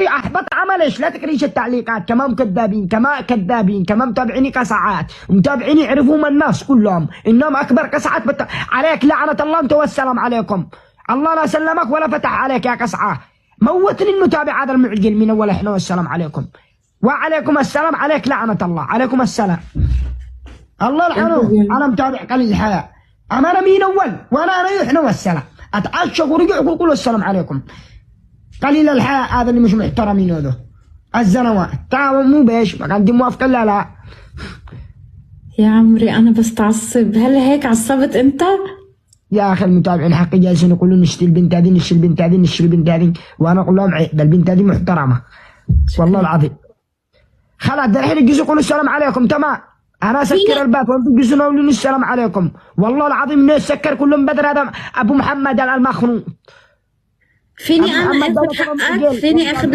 احبط عملش، لا تقريش التعليقات، كمان كذابين، كمان متابعيني كساعات، ومتابعيني يعرفوهم الناس كلهم انهم اكبر كسعات عليك لعنه الله انت والسلام عليكم. الله لا سلمك ولا فتح عليك يا كسعه. موتني المتابع هذا المعجل من اول احنا والسلام عليكم. وعليكم السلام، عليك لعنه الله، عليكم السلام. الله يلعنه. انا متابع قليل الحياه. انا مين اول وانا احنا والسلام. اتعشق ورجع وكل السلام عليكم. قليل الحياة هذا اللي مش محترمين هذا الزنوات. تعاون مو بيش ما كان دي موافقة. لا يا عمري أنا بستعصب. هل هيك عصبت أنت؟ يا أخي المتابعين حقي جالسين يقولون نشتري البنت هذه، نشتري البنت هذه، نشتري البنت هذه، وأنا أقول لهم عيب، البنت هذه محترمة والله العظيم. خلاص ده الحين يجلسوا يقولوا السلام عليكم تمام. أنا أسكر الباب وأنتم تجلسون يقولون السلام عليكم. والله العظيم إنه يسكر كلهم بدر هذا أبو محمد المخنوق. فيني أنا آخذ حقك؟ فيني آخذ